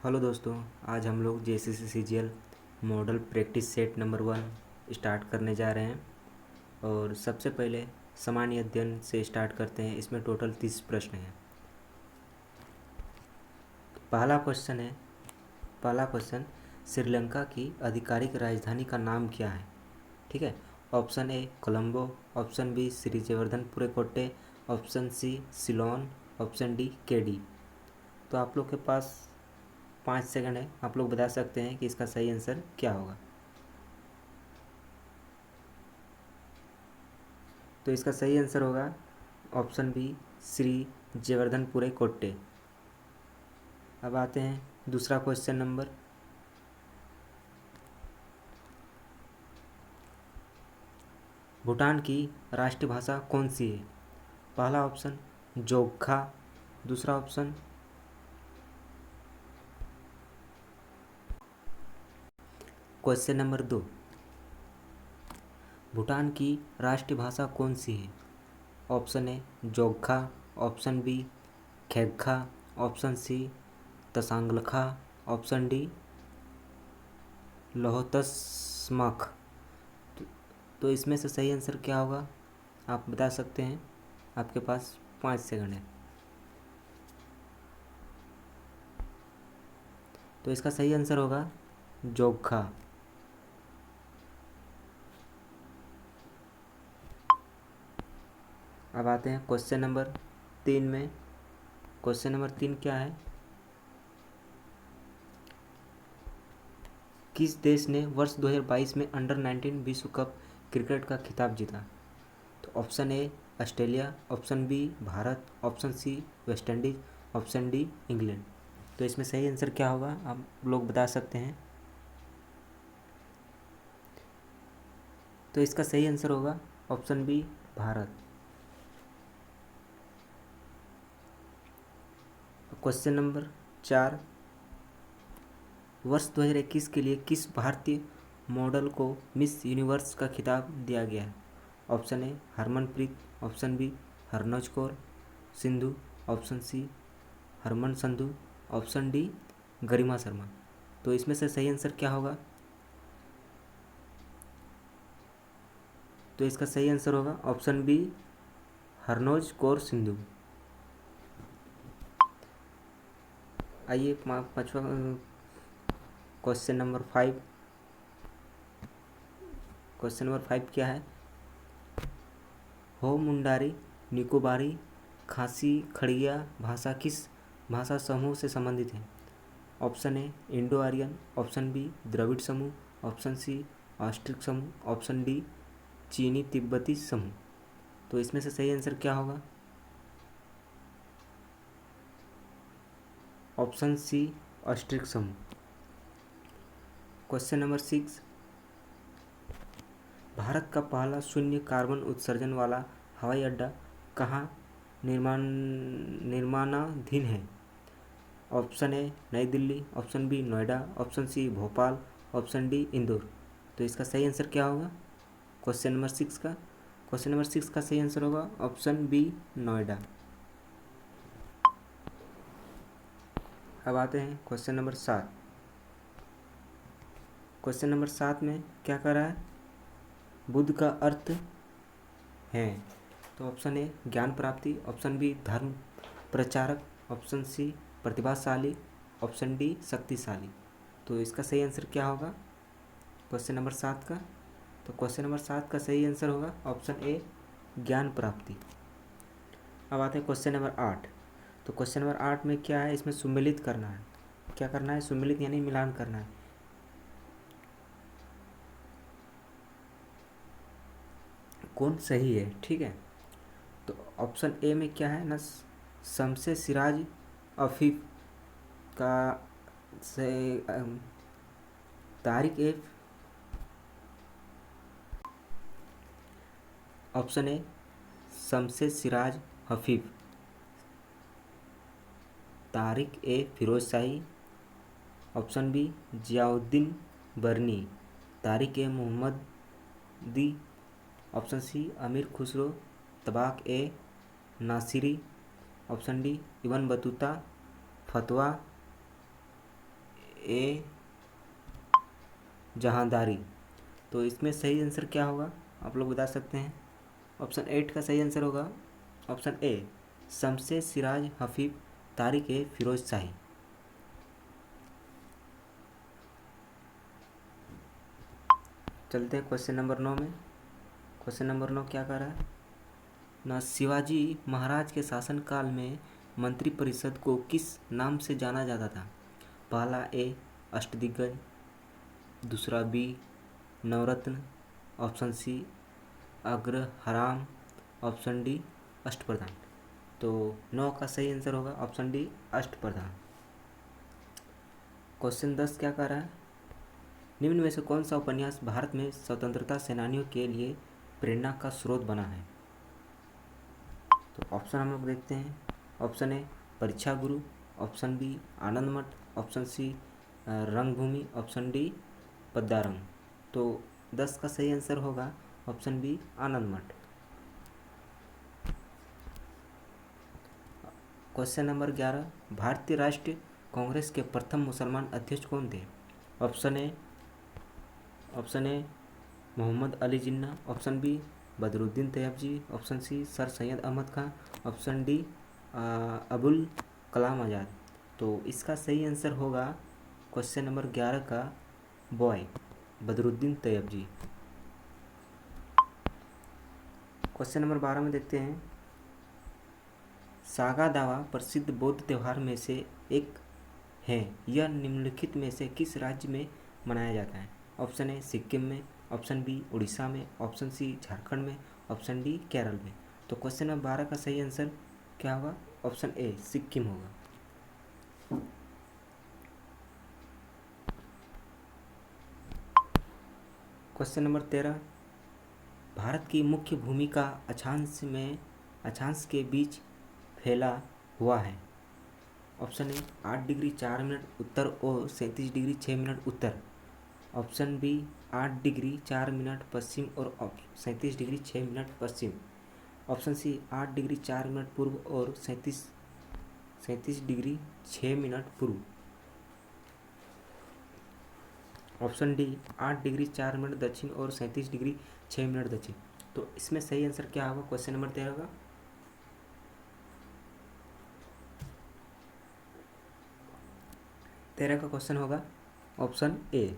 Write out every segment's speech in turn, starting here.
Hello दोस्तों, आज हम लोग JCC CGL model practice set number 1 start करने जा रहे हैं। और सबसे पहले सामान्य अध्ययन से स्टार्ट करते हैं। इसमें टोटल 30 प्रश्न हैं। पहला क्वेश्चन श्रीलंका की आधिकारिक राजधानी का नाम क्या है? ठीक है। Option A Colombo, option B Sri Jayawardenepura Kotte, option C Ceylon, option D Kandy. तो आप लोग के पास 5 सेकंड है। आप लोग बता सकते हैं कि इसका सही आंसर क्या होगा। तो इसका सही आंसर होगा ऑप्शन बी श्री जयवर्धनपुरे कोट्टे। अब आते हैं दूसरा क्वेश्चन नंबर। भूटान की राष्ट्रीय भाषा कौन सी है? पहला ऑप्शन जोग्खा, दूसरा ऑप्शन क्वेश्चन नंबर 2, भूटान की राष्ट्रीय भाषा कौन सी है? Option A Dzongkha, option B खेग्खा, option C Tshanglakha, option D Lhotshamkha. तो इसमें से सही आंसर क्या होगा आप बता सकते हैं। आपके पास 5 सेकंड है। तो इसका सही आंसर होगा जोग्खा। अब आते हैं क्वेश्चन नंबर 3 में। क्वेश्चन नंबर 3 क्या है? किस देश ने वर्ष 2022 में अंडर 19 विश्व कप क्रिकेट का खिताब जीता? तो option A Australia, option B Bharat, option C West Indies, option D England. तो इसमें सही आंसर क्या होगा आप लोग बता सकते हैं। तो इसका सही आंसर होगा option B Bharat. Question number 4, वर्ष 2021 के लिए किस भारतीय मॉडल को मिस यूनिवर्स का खिताब दिया गया है? Option A Harmanpreet, option B Harnoz Kaur Sindhu, option C Harman Sandhu, option D Garima Sharma. तो इसमें से सही आंसर क्या होगा? तो इसका सही आंसर होगा ऑप्शन बी हरनोज कौर सिंधु। आइए पाँचवा क्वेश्चन नंबर 5। क्वेश्चन नंबर 5 क्या है? हो मुंडारी निकोबारी खासी खड़िया भाषा किस भाषा समूह से संबंधित है? Option A Indo Aryan, option B द्रविड़ समूह, ऑप्शन सी ऑस्ट्रिक समूह, ऑप्शन डी चीनी तिब्बती समूह। तो इसमें से सही आंसर क्या होगा? ऑप्शन सी ऑस्ट्रिक समूह। क्वेश्चन नंबर 6, भारत का पहला शून्य कार्बन उत्सर्जन वाला हवाई अड्डा कहाँ निर्माणाधीन है? Option A Nai Delhi, option B Noida, option C Bhopal, option D Indore. तो इसका सही आंसर क्या होगा क्वेश्चन नंबर 6 का? क्वेश्चन नंबर 6 का सही आंसर होगा ऑप्शन बी नोएडा। अब आते हैं क्वेश्चन नंबर 7। क्वेश्चन नंबर 7 में क्या कर रहा है? बुद्ध का अर्थ है। तो ऑप्शन ए ज्ञान प्राप्ति, ऑप्शन बी धर्म प्रचारक, ऑप्शन सी प्रतिभाशाली, ऑप्शन डी शक्तिशाली। तो इसका सही आंसर क्या होगा क्वेश्चन नंबर 7 का? तो क्वेश्चन नंबर 7 का सही आंसर होगा ऑप्शन ए ज्ञान प्राप्ति। अब आते हैं क्वेश्चन नंबर 8। तो क्वेश्चन नंबर 8 में क्या है? इसमें सुमेलित करना है। क्या करना है? सुमेलित यानी मिलान करना है। कौन सही है? ठीक है। तो ऑप्शन ए में क्या है ना, शमसे सिराज अफीफ का से Tarikh i. Option A Shamse Siraj Afif, Tarikh i Firoz Shahi, option B Ziauddin Barani, Tarikh i Muhammadi, option C Amir Khusro, Tabaqat i Nasiri, option D Ibn Battuta Fatawa i जहांदारी। तो इसमें सही आंसर क्या होगा आप लोग बता सकते हैं। ऑप्शन 8 का सही आंसर होगा ऑप्शन ए शमसे सिराज हफीफ तारिक ए फिरोज शाही। चलते हैं क्वेश्चन नंबर 9 में। क्वेश्चन नंबर 9 क्या कह रहा है ना, शिवाजी महाराज के शासनकाल में मंत्रिपरिषद को किस नाम से जाना जाता था। पहला ए अष्टदिग्गज, दूसरा बी नवरत्न, ऑप्शन सी अग्रहराम, ऑप्शन डी अष्टप्रधान। तो 9 का सही आंसर होगा ऑप्शन डी अष्टप्रधान। क्वेश्चन 10 क्या कह रहा है, निम्न में से कौन सा उपन्यास भारत में स्वतंत्रता सेनानियों के लिए प्रेरणा का स्रोत बना है। तो ऑप्शन हम लोग देखते हैं। ऑप्शन ए परीक्षा गुरु, ऑप्शन बी आनंद मठ, ऑप्शन सी रंगभूमि, ऑप्शन डी पद्दारंग। तो 10 का सही आंसर होगा ऑप्शन बी आनंद मठ। क्वेश्चन नंबर 11, भारतीय राष्ट्रीय कांग्रेस के प्रथम मुसलमान अध्यक्ष कौन थे। Option A Mohammad Ali Jinnah, option B Badruddin Tyabji, option C sir Syed Ahmad Khan, option D Abul Kalam Azad. तो इसका सही आंसर होगा क्वेश्चन नंबर 11 का B Badruddin Tyabji. Question number 12 में देखते हैं, सागा दावा प्रसिद्ध बौद्ध त्योहार में से एक है, यह निम्नलिखित में से किस राज्य में मनाया जाता है। ऑप्शन ए सिक्किम में, ऑप्शन बी उड़ीसा में, ऑप्शन सी झारखंड में, ऑप्शन डी केरल में। तो क्वेश्चन नंबर 12 का सही आंसर क्या होगा, ऑप्शन ए सिक्किम होगा। क्वेश्चन नंबर 13, भारत की मुख्य भूमि का अक्षांश के बीच फैला हुआ है। ऑप्शन ए 8 डिग्री 4 मिनट उत्तर और 37 डिग्री 6 मिनट उत्तर, ऑप्शन बी 8 डिग्री 4 मिनट पश्चिम और 37 डिग्री 6 मिनट पश्चिम, ऑप्शन सी 8 डिग्री 4 मिनट पूर्व और 37 डिग्री 6 मिनट पूर्व, ऑप्शन डी 8 डिग्री 4 मिनट दक्षिण और 37 डिग्री 6 मिनट दक्षिण। तो इसमें सही आंसर क्या होगा क्वेश्चन नंबर 13 का। तेरह का क्वेश्चन होगा option A.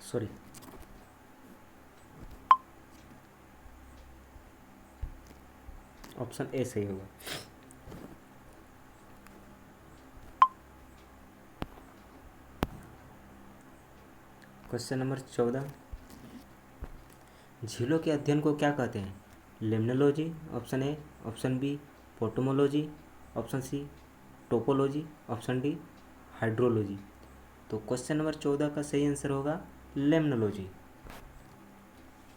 Sorry, option A सही होगा। क्वेश्चन नंबर 14, झीलों के अध्ययन को क्या कहते हैं। Limnology, option A, option B potamology, option C topology, option D hydrology. तो क्वेश्चन नंबर 14 का सही आंसर होगा लिम्नोलॉजी।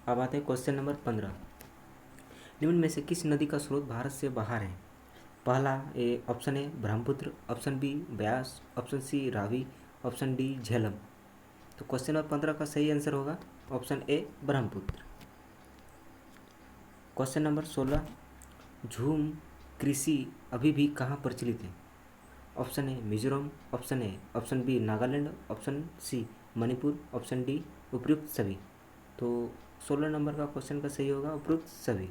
अब आते हैं क्वेश्चन नंबर 15, निम्न में से किस नदी का स्रोत भारत से बाहर है। पहला A option A Brahmaputra, option B Beas, option C Ravi, option D Jhelum. तो क्वेश्चन नंबर 15 का सही आंसर होगा option A Brahmaputra. Question number 16, झूम कृषि अभी भी कहाँ प्रचलित है। Option A Mizoram, option A, option B Nagaland, option C Manipur, option D उपयुक्त सभी। तो 16 नंबर का क्वेश्चन का सही होगा उपयुक्त सभी।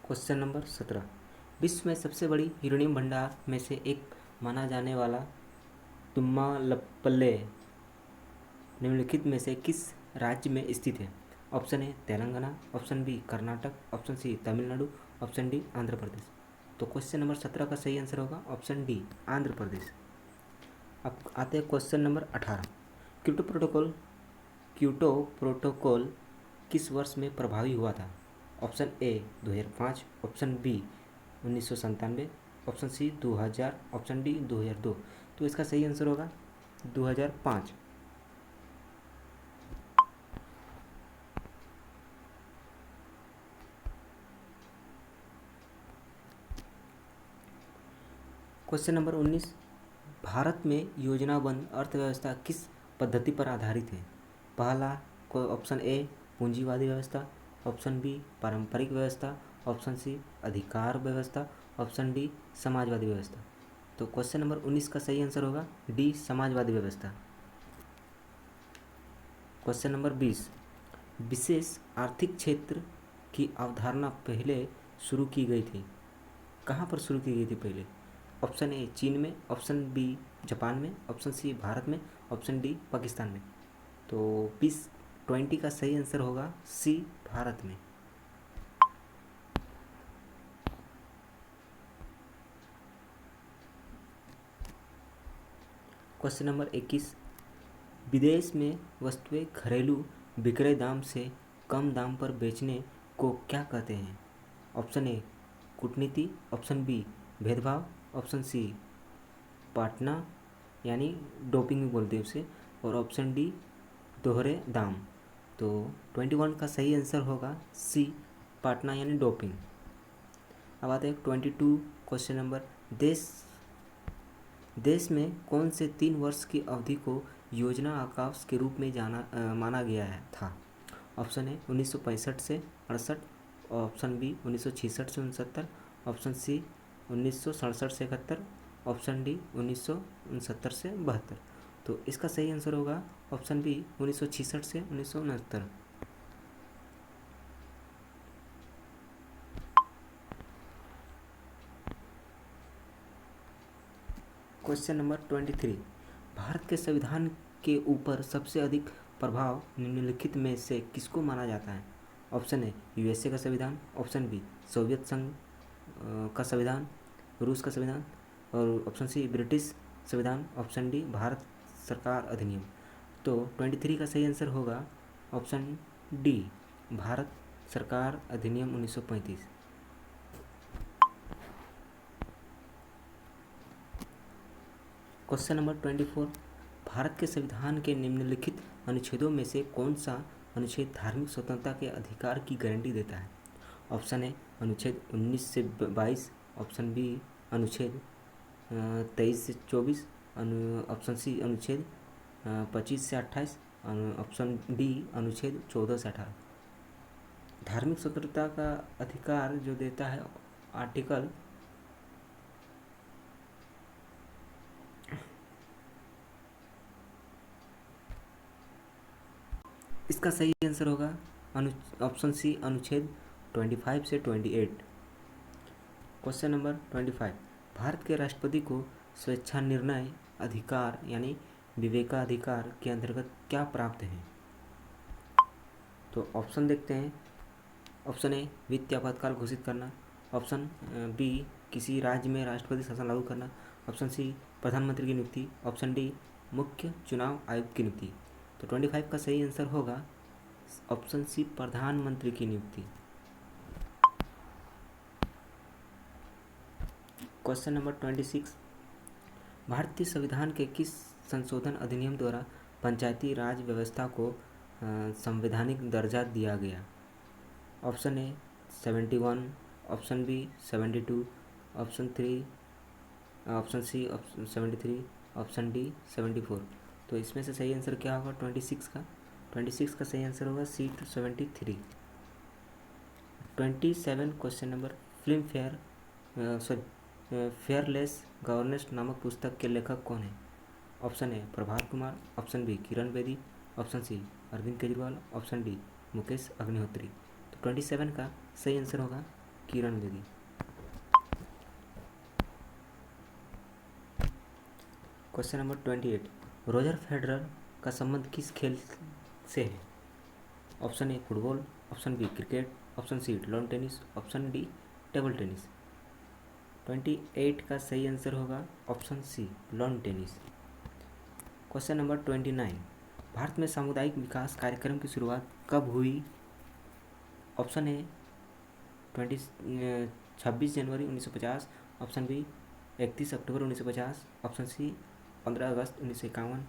क्वेश्चन नंबर 17, विश्व में सबसे बड़ी यूरेनियम भंडार में से एक माना जाने वाला तुम्मालपल्ले निम्नलिखित में से किस राज्य में स्थित है। Option A Telangana, option B Karnataka, option C Tamil Nadu, option D Andhra Pradesh. तो क्वेश्चन नंबर 17 का सही आंसर होगा ऑप्शन डी आंध्र प्रदेश। अब आते हैं क्वेश्चन नंबर 18, क्योटो प्रोटोकॉल किस वर्ष में प्रभावी हुआ था। Option A 2005, option B 1997, option C 2000, option D 2002। तो इसका सही आंसर होगा 2005। क्वेश्चन नंबर 19, भारत में योजनाबद्ध अर्थव्यवस्था किस पद्धति पर आधारित है? पहला ऑप्शन ए पूंजीवादी व्यवस्था, ऑप्शन बी पारंपरिक व्यवस्था, ऑप्शन सी अधिकार व्यवस्था, ऑप्शन डी समाजवादी व्यवस्था। तो क्वेश्चन नंबर 19 का सही आंसर होगा डी समाजवादी व्यवस्था। क्वेश्चन नंबर 20, विशेष आर्थिक क्षेत्र की अवधारणा पहले शुरू की गई थी, कहाँ पर शुरू की गई थी पहले? ऑप्शन ए चीन में, ऑप्शन बी जापान में, ऑप्शन सी भारत में, ऑप्शन डी पाकिस्तान में। तो 20 का सही आंसर होगा सी भारत में। क्वेश्चन नंबर 21, विदेश में वस्तुएं घरेलू विक्रय दाम से कम दाम पर बेचने को क्या कहते हैं? ऑप्शन ए कूटनीति, ऑप्शन बी भेदभाव, ऑप्शन सी पाटना यानी डोपिंग भी बोलते हैं उसे, और ऑप्शन डी दोहरे दाम। तो 21 का सही आंसर होगा सी पाटना यानी डोपिंग। अब आते हैं 22 क्वेश्चन नंबर, देश में कौन से 3 वर्ष की अवधि को योजना आकाश के रूप में माना गया था? ऑप्शन ए 1965 से 68, ऑप्शन बी 1966 से 69, ऑप्शन सी 1967 से 71, ऑप्शन डी 1969 से 72। तो इसका सही आंसर होगा ऑप्शन बी 1966 से 1969। क्वेश्चन नंबर 23, भारत के संविधान के ऊपर सबसे अधिक प्रभाव निम्नलिखित में से किसको माना जाता है? ऑप्शन ए यूएसए का संविधान, ऑप्शन बी सोवियत संघ का संविधान, रूस का संविधान, और ऑप्शन सी ब्रिटिश संविधान, ऑप्शन डी भारत सरकार अधिनियम। तो 23 का सही आंसर होगा ऑप्शन डी भारत सरकार अधिनियम 1935। क्वेश्चन नंबर 24, भारत के संविधान के निम्नलिखित अनुच्छेदों में से कौन सा अनुच्छेद धार्मिक स्वतंत्रता के अधिकार की गारंटी देता है? ऑप्शन ए अनुच्छेद 19 से 22, ऑप्शन बी अनुच्छेद 23 से 24, ऑप्शन सी अनुच्छेद 25 से 28, ऑप्शन डी अनुच्छेद 14 से 18। धार्मिक स्वतंत्रता का अधिकार जो देता है आर्टिकल इसका सही आंसर होगा ऑप्शन सी अनुच्छेद 25 से 28। क्वेश्चन नंबर 25, भारत के राष्ट्रपति को स्वेच्छा निर्णय अधिकार यानी विवेकाधिकार के अंतर्गत क्या प्राप्त है? तो ऑप्शन देखते हैं। ऑप्शन ए वित्तीय आपातकाल घोषित करना, ऑप्शन बी किसी राज्य में राष्ट्रपति शासन लागू करना, ऑप्शन सी प्रधानमंत्री की नियुक्ति, ऑप्शन डी मुख्य चुनाव आयुक्त की नियुक्ति। तो 25 का सही आंसर होगा ऑप्शन सी प्रधानमंत्री की नियुक्ति। क्वेश्चन नंबर 26, भारतीय संविधान के किस संशोधन अधिनियम द्वारा पंचायती राज व्यवस्था को संवैधानिक दर्जा दिया गया? Option A 71, option B 72, option C 73, option D 74। तो इसमें से सही आंसर क्या होगा 26 का? 26 का सही आंसर होगा C 73। 27 question number, film fearless governance नामक पुस्तक के लेखक कौन है? Option A Prabhat Kumar, option B Kiran Bedi, option C Arvind Kejriwal, option D Mukesh Agnihotri. तो 27 का सही आंसर होगा Kiran Bedi. Question number 28, Roger Federer का संबंध किस खेल से है? Option A football, option B cricket, option C lawn tennis, option D table tennis. 28 का सही आंसर होगा option C lawn tennis. Question number 29, Bharat में सामुदायिक विकास कार्यक्रम की शुरुआत कब हुई? ऑप्शन ए 26 जनवरी 1950, ऑप्शन बी 31 अक्टूबर 1950, ऑप्शन सी 15 अगस्त 1951,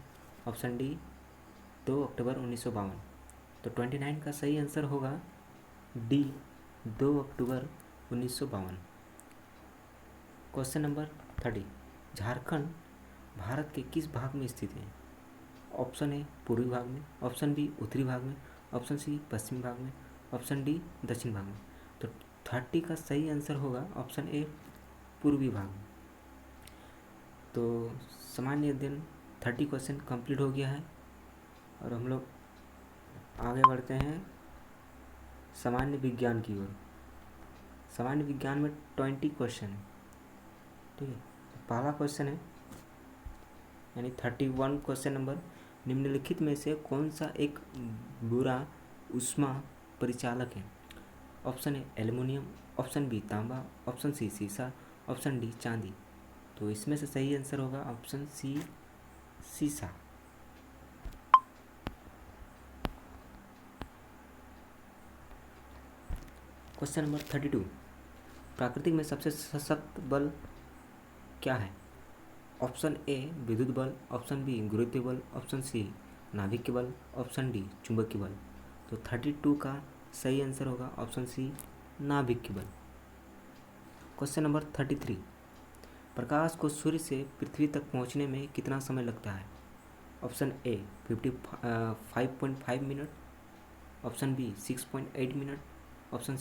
ऑप्शन डी 2 अक्टूबर 1952। तो 29 का सही आंसर होगा डी 2 अक्टूबर 1952। क्वेश्चन नंबर 30, झारखंड भारत के किस भाग में स्थित है? ऑप्शन ए पूर्वी भाग में, ऑप्शन बी उत्तरी भाग में, ऑप्शन सी पश्चिमी भाग में, ऑप्शन डी दक्षिण भाग में। तो 30 का सही आंसर होगा ऑप्शन ए पूर्वी भाग में। तो सामान्य अध्ययन 30 क्वेश्चन कंप्लीट हो गया है और हम लोग आगे बढ़ते हैं सामान्य विज्ञान की ओर। सामान्य विज्ञान में 20 क्वेश्चन है, ठीक है। पहला क्वेश्चन है यानी 31 क्वेश्चन नंबर, निम्नलिखित में से कौन सा एक बुरा ऊष्मा परिचालक है? Option A aluminium, option B तांबा, ऑप्शन सी सीसा, ऑप्शन डी चांदी। तो इसमें से सही आंसर होगा ऑप्शन सी सीसा। क्वेश्चन नंबर 32, प्राकृतिक में सबसे सशक्त बल क्या है? ऑप्शन ए विद्युत बल, ऑप्शन बी गुरुत्वीय बल, ऑप्शन सी नाभिकीय बल, ऑप्शन डी चुंबकीय बल। तो 32 का सही आंसर होगा ऑप्शन सी नाभिकीय बल। क्वेश्चन नंबर 33, प्रकाश को सूर्य से पृथ्वी तक पहुंचने में कितना समय लगता है? Option A 5.5 minute, option B 6.8 minute, option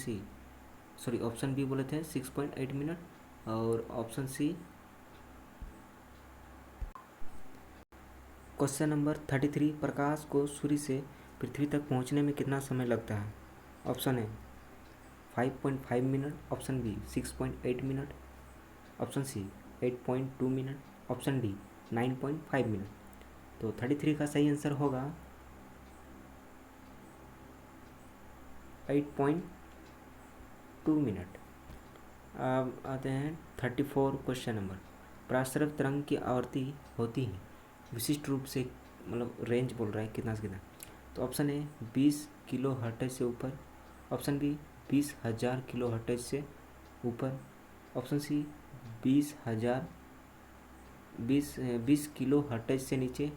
B बोले थे 6.8 मिनट और ऑप्शन सी। क्वेश्चन नंबर 33, प्रकाश को सूर्य से पृथ्वी तक पहुंचने में कितना समय लगता है? Option A 5.5 minute, option B 6.8 minute, option C 8.2 minute, option D 9.5 minute. तो 33 का सही आंसर होगा 8.2 मिनट। अब आते हैं 34 क्वेश्चन नंबर, प्रासरक तरंग की आवृत्ति होती है विशिष्ट रूप से, मतलब रेंज बोल रहा है कितना से कितना। तो ऑप्शन ए 20 किलो हर्ट्ज से ऊपर, ऑप्शन बी 20,000 किलो हर्ट्ज से ऊपर, ऑप्शन सी 20 किलो हर्ट्ज से नीचे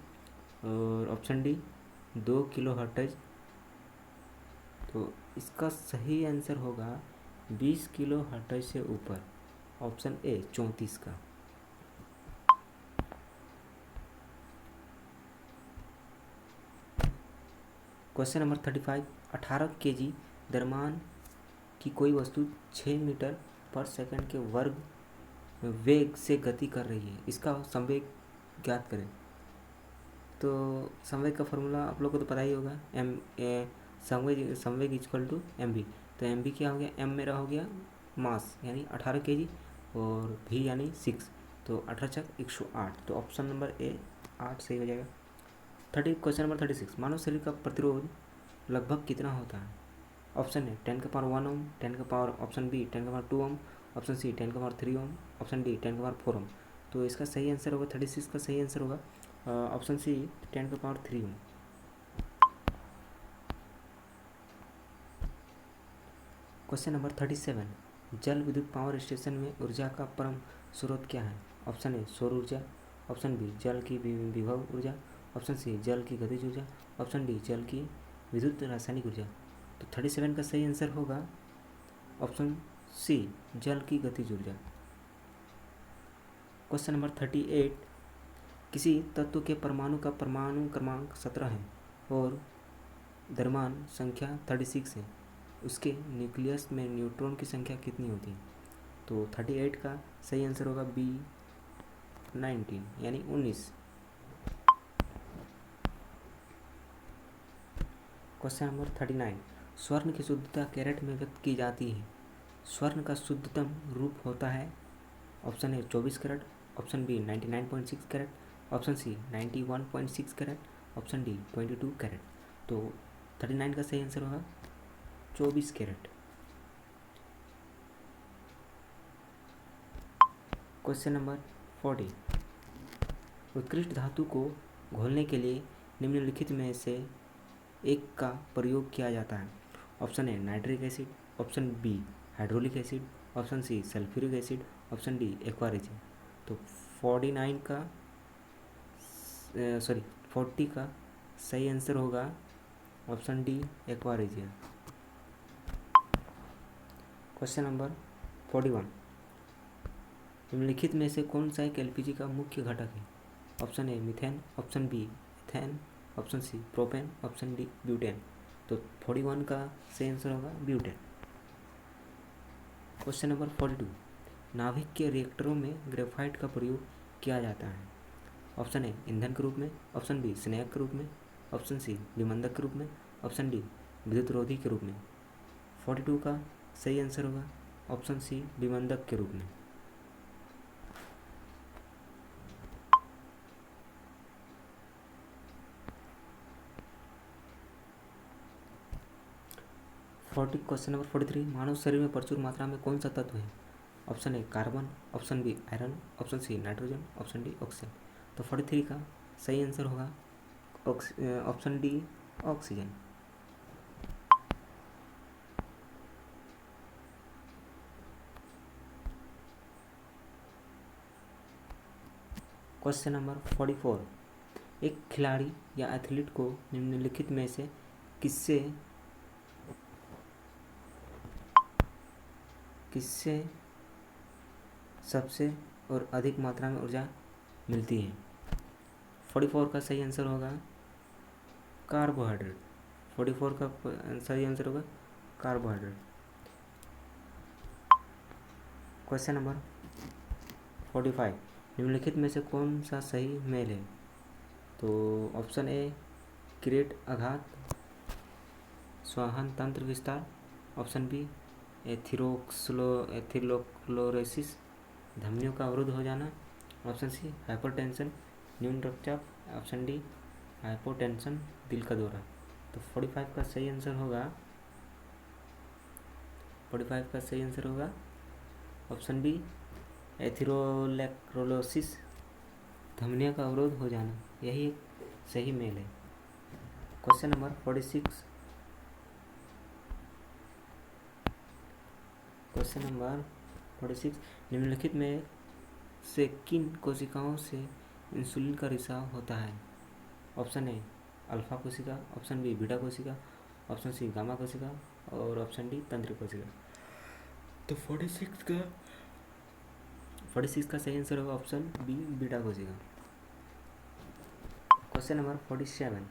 और ऑप्शन डी 2 किलो हर्ट्ज। तो इसका सही आंसर होगा 20 किलो हर्ट्ज से ऊपर, ऑप्शन ए 34 का। क्वेश्चन नंबर 35, 18 kg द्रव्यमान की कोई वस्तु 6 मीटर पर सेकंड के वर्ग वेग से गति कर रही है, इसका संवेग ज्ञात करें। तो संवेग का फॉर्मूला आप लोग को तो पता ही होगा, संवेग इक्वल टू एम वी। तो एम वी क्या हो गया, एम मेरा हो गया मास यानी 18 kg और वी यानी 6, तो 18×108। तो ऑप्शन नंबर ए 8 सही हो जाएगा। क्वेश्चन नंबर 36, मानव शरीर का प्रतिरोध लगभग कितना होता है? ऑप्शन है 10⁻1 ओम, ऑप्शन बी 10⁻2 ओम, ऑप्शन सी 10⁻3 ओम, ऑप्शन डी 10⁻4 ओम। तो इसका सही आंसर होगा 36 का सही आंसर होगा ऑप्शन सी 10⁻3 ओम। क्वेश्चन नंबर 37, जल विद्युत पावर स्टेशन में ऊर्जा का परम स्रोत क्या है? ऑप्शन ए सौर ऊर्जा, ऑप्शन बी जल की विभव ऊर्जा, ऑप्शन सी जल की गतिज ऊर्जा, ऑप्शन डी जल की विद्युत रासायनिक ऊर्जा। तो 37 का सही आंसर होगा ऑप्शन सी जल की गतिज ऊर्जा। क्वेश्चन नंबर 38, किसी तत्व के परमाणु का परमाणु क्रमांक 17 है और द्रव्यमान संख्या 36 है, उसके न्यूक्लियस में न्यूट्रॉन की संख्या कितनी होती है? तो 38 का सही आंसर होगा बी 19 यानी 19। क्वेश्चन नंबर 39, स्वर्ण की शुद्धता कैरेट में व्यक्त की जाती है, स्वर्ण का शुद्धतम रूप होता है? Option A 24 carat, option B 99.6 carat, option C 91.6 carat, option D 22 carat. तो 39 का सही आंसर होगा 24 कैरेट। क्वेश्चन नंबर 40, उत्कृष्ट धातु को घोलने के लिए निम्नलिखित में से एक का प्रयोग किया जाता है? Option A nitric acid, option B hydraulic acid, option C sulphuric acid, option D aqua resin. तो 40 का सही आंसर होगा option D aqua resin. Question number 41, निम्नलिखित में से कौन सा एक एलपीजी का मुख्य घटक है? Option A methane, option B ethane, option C propane, option D butane. तो 41 का सही आंसर होगा ब्यूटेन। क्वेश्चन नंबर 42, नाभिक के रिएक्टरों में ग्रेफाइट का प्रयोग किया जाता है? ऑप्शन ए ईंधन के रूप में, ऑप्शन बी स्नेहक के रूप में, ऑप्शन सी विमंदक के रूप में, ऑप्शन डी विद्युत रोधी के रूप में। 42 का सही आंसर होगा ऑप्शन सी विमंदक के रूप में। क्वेश्चन नंबर 43, मानव शरीर में प्रचुर मात्रा में कौन सा तत्व है? Option A carbon, option B iron, option C nitrogen, option D oxygen. तो 43 का सही आंसर होगा option D oxygen. Question number 44, एक खिलाड़ी या एथलीट को निम्नलिखित में से किससे सबसे और अधिक मात्रा में ऊर्जा मिलती है? 44 का सही आंसर होगा कार्बोहाइड्रेट। 44 का सही आंसर होगा कार्बोहाइड्रेट। क्वेश्चन नंबर 45, निम्नलिखित में से कौन सा सही मेल है? तो ऑप्शन ए किरेट आघात स्वाहन तंत्र विस्तार, ऑप्शन बी एथिलोक्लोरोसिस धमनियों का अवरुद्ध हो जाना, ऑप्शन सी हाइपरटेंशन न्यून रक्तचाप, ऑप्शन डी हाइपोटेंशन दिल का दौरा। तो 45 का सही आंसर होगा ऑप्शन बी एथिरोलेक्रोलोसिस धमनियों का अवरोध हो जाना, यही सही मेल है। क्वेश्चन नंबर 46, निम्नलिखित में से किन कोशिकाओं से इंसुलिन का रिसाव होता है? ऑप्शन ए अल्फा कोशिका, ऑप्शन बी बीटा कोशिका, ऑप्शन सी गामा कोशिका और ऑप्शन डी तंत्रिका कोशिका। तो 46 का सही आंसर होगा ऑप्शन बी बीटा कोशिका। क्वेश्चन नंबर 47,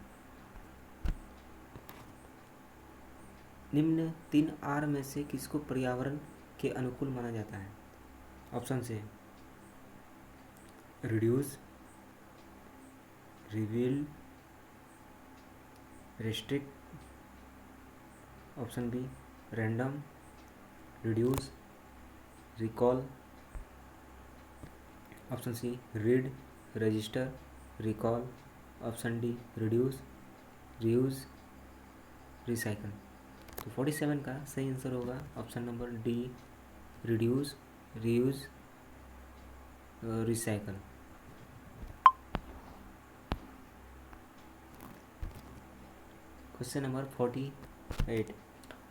निम्न 3 आर में से किसको पर्यावरण के अनुकूल माना जाता है? ऑप्शन से reduce, reveal, restrict, option B random, reduce, recall, option C read, register, recall, option D reduce, reuse, recycle. तो 47 का सही आंसर होगा option number D reduce, reuse, recycle. Question number 48,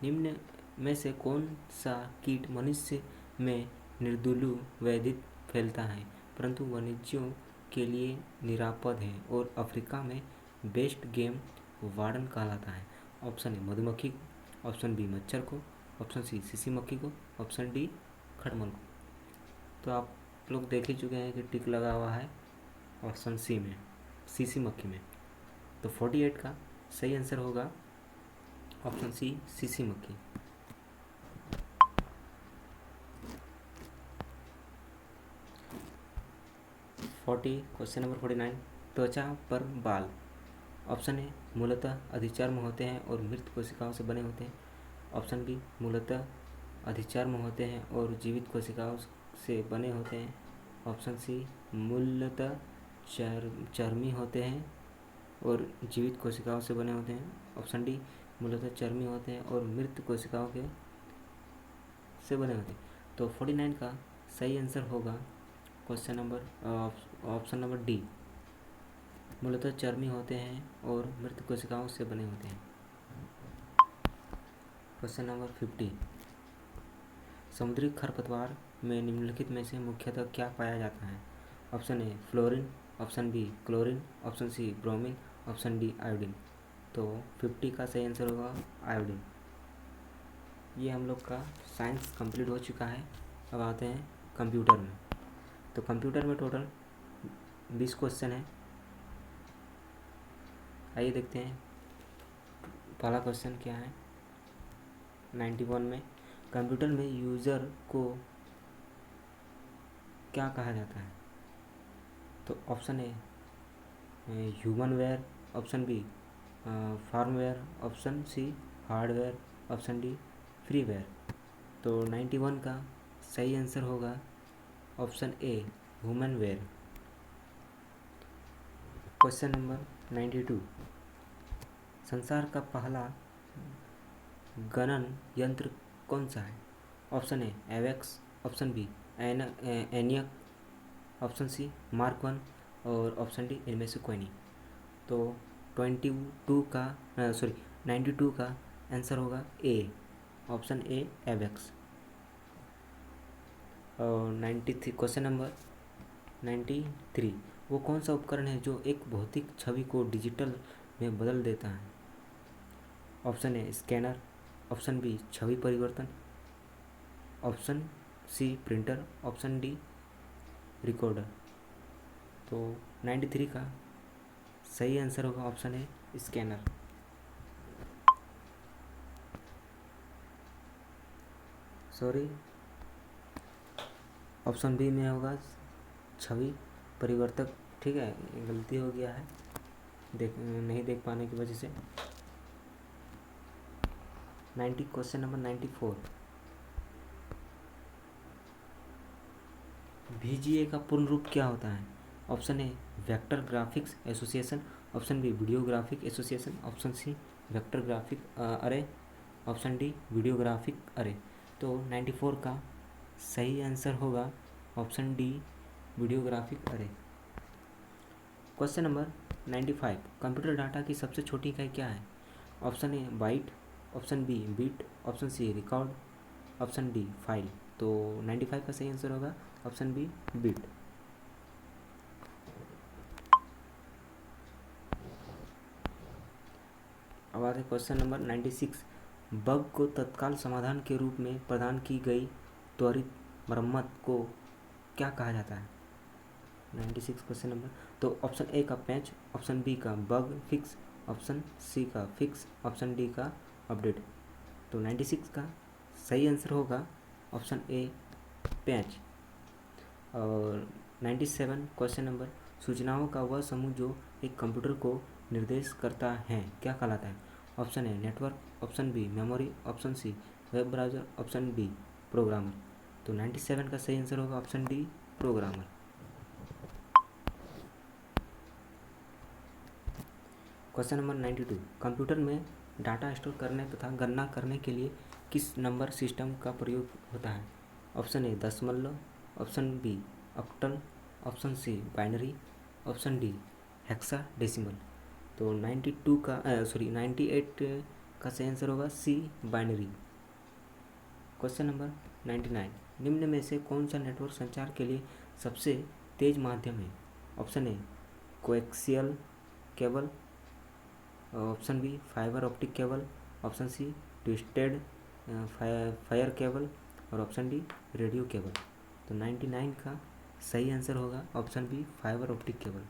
निम्न में से कौन सा कीट मनुष्य में निर्दुलु वैदित फैलता है परंतु वन्यजीवों के लिए निरापद है और अफ्रीका में बेस्ट गेम वार्डन कहलाता है? ऑप्शन ए मधुमक्खी, ऑप्शन बी मच्छर को, ऑप्शन सी सीसी मक्खी को, ऑप्शन डी खटमल को। तो आप लोग देख ही चुके हैं कि टिक लगा हुआ है ऑप्शन सी में, सीसी मक्खी में। तो 48 का सही आंसर होगा ऑप्शन सी सीसी मक्खी। क्वेश्चन नंबर 49, त्वचा पर बाल। ऑप्शन ए मूलतः अधिचर्म होते हैं और मृत कोशिकाओं से बने होते हैं, ऑप्शन बी मूलतः अधिचर्म होते हैं और जीवित कोशिकाओं से बने होते हैं, ऑप्शन सी मूलतः चर्मी होते हैं और जीवित कोशिकाओं से बने होते हैं, ऑप्शन डी मूलतः चर्मी होते हैं और मृत कोशिकाओं के से बने होते हैं। तो 49 का सही आंसर होगा question number option number D मूलतः चर्मी होते हैं और मृत कोशिकाओं से बने होते हैं। क्वेश्चन नंबर 50, समुद्री खरपतवार में निम्नलिखित में से मुख्यतः क्या पाया जाता है? Option A fluorine, option B chlorine, option C bromine, option D iodine. तो 50 का सही आंसर होगा आयोडीन। ये हम लोग का साइंस कंप्लीट हो चुका है। अब आते हैं कंप्यूटर में। तो कंप्यूटर में टोटल 20 क्वेश्चन है। आइए देखते हैं पहला क्वेश्चन क्या है। 91 में कंप्यूटर में यूज़र को क्या कहा जाता है? तो option A human ware, option B firmware, option C hardware, option D freeware. तो 91 का सही आंसर होगा option A human ware. Question number 92, संसार का पहला गणन यंत्र कौन सा है? Option A abacus, option B ENIAC, option C Mark 1 और ऑप्शन डी इनमें से कोई नहीं। तो 92 का आंसर होगा ए, ऑप्शन ए एवेक्स। और 93 क्वेश्चन नंबर 93, वो कौन सा उपकरण है जो एक भौतिक छवि को डिजिटल में बदल देता है? Option A scanner, option B छवि परिवर्तन, option C printer, option D recorder. तो 93 का सही आंसर होगा option A scanner. Sorry, option B में होगा छवि परिवर्तक। ठीक है, गलती हो गया है नहीं देख पाने की वजह से। 90 क्वेश्चन नंबर 94, VGA का पूर्ण रूप क्या होता है? Option A vector graphics association, option B video graphic association, option C vector graphic array, option D video graphic array. तो 94 का सही आंसर होगा option D video graphic array. Question number 95, computer data की सबसे छोटी इकाई क्या है? Option A byte, option B bit, option C record, option D file. तो 95 का सही आंसर होगा ऑप्शन बी बिट। अब आते क्वेश्चन नंबर 96, बग को तत्काल समाधान के रूप में प्रदान की गई त्वरित मरम्मत को क्या कहा जाता है? 96 क्वेश्चन नंबर। तो ऑप्शन ए का पैच, ऑप्शन बी का बग फिक्स, ऑप्शन सी का फिक्स, ऑप्शन डी का अपडेट। तो 96 का सही आंसर होगा ऑप्शन ए पैच। और 97 क्वेश्चन नंबर, सूचनाओं का वह समूह जो एक कंप्यूटर को निर्देश करता है क्या कहलाता है? Option A network, option B memory, option C web browser, option D programmer. तो 97 का सही आंसर होगा option D programmer. Question number 92, computer में डाटा स्टोर करने तथा गणना करने के लिए किस नंबर सिस्टम का प्रयोग होता है? ऑप्शन ए दशमलव, option B octal, option C binary, option D hexadecimal. तो 98 का सही आंसर होगा सी बाइनरी। क्वेश्चन नंबर 99, निम्न में से कौन सा नेटवर्क संचार के लिए सबसे तेज माध्यम है? Option A coaxial cable, option B fibre optic cable, option C twisted fire cable और ऑप्शन डी रेडियो केबल। तो 99 का सही आंसर होगा option B fibre optic cable.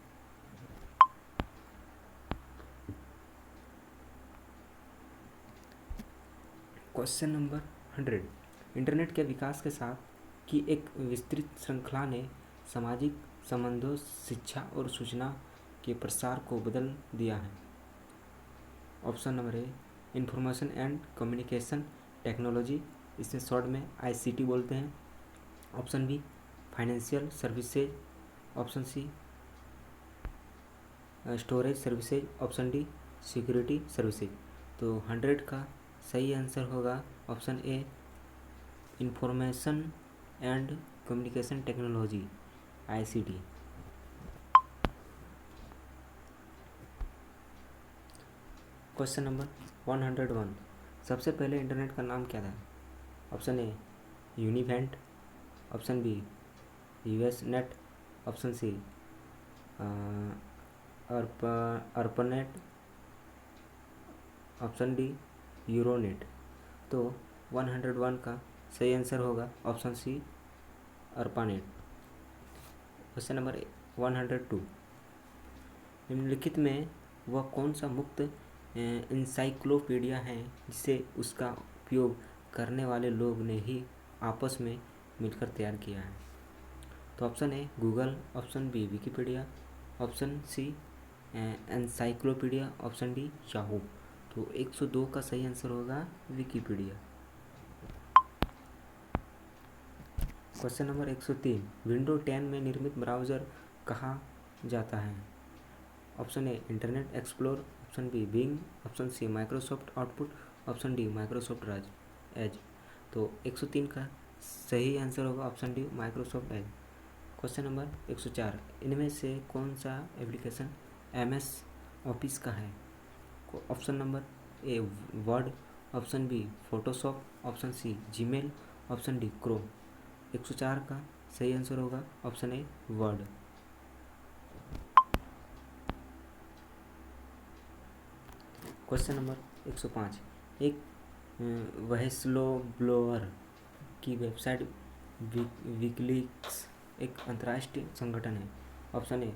Question number 100, internet के विकास के साथ की एक विस्तृत श्रृंखला ने सामाजिक संबंधों, शिक्षा और सूचना के प्रसार को बदल दिया है। Option number A information and communication technology, इसे शॉर्ट में ICT बोलते हैं। Option B financial services, option C storage services, option D security services. तो 100 का सही आंसर होगा option A information and communication technology ICT। Question number 101, सबसे पहले इंटरनेट का नाम क्या था? ऑप्शन ए यूनिवेंट, option B US net, option C ARPANET, option D Euronet. तो 101 का सही आंसर होगा option C ARPANET. Question number 102, निम्नलिखित में वह कौन सा मुक्त इंसाइक्लोपीडिया है जिसे उसका उपयोग करने वाले लोग ने ही आपस में मिलकर तैयार किया है? तो option A Google, option B Wikipedia, option C encyclopedia, option D Yahoo. तो 102 का सही आंसर होगा विकिपीडिया। क्वेश्चन नंबर 103, विंडो 10 में निर्मित ब्राउज़र कहा जाता है? Option A internet explore, option B Bing, option C Microsoft output, option D Microsoft Edge. तो 103 का सही आंसर होगा option D Microsoft Edge. Question number 104, इनमें से कौन सा एप्लीकेशन MS ऑफिस का है? Option number A Word, option B Photoshop, option C Gmail, option D Chrome. 104 का सही आंसर होगा option A Word. Question number 105, एक व्हिस्लो ब्लोअर की वेबसाइट विकीलीक्स एक अंतर्राष्ट्रीय संगठन है? ऑप्शन ए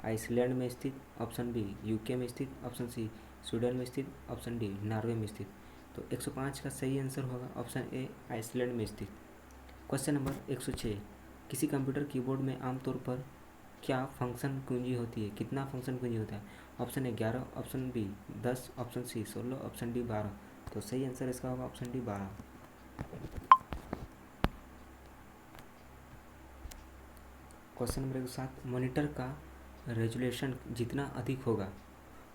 आइसलैंड में स्थित, ऑप्शन बी UK में स्थित, ऑप्शन सी स्वीडन में स्थित, ऑप्शन डी नॉर्वे में स्थित। तो 105 का सही आंसर होगा ऑप्शन ए आइसलैंड में स्थित। क्वेश्चन नंबर 106, किसी कंप्यूटर कीबोर्ड में आमतौर पर क्या फंक्शन कुंजी होती है? कितना फंक्शन कुंजी होता है? Option A 11, option B 10, option C 16, option D 12। तो सही आंसर इसका होगा option D 12। Question number 107, monitor का रेजोल्यूशन जितना अधिक होगा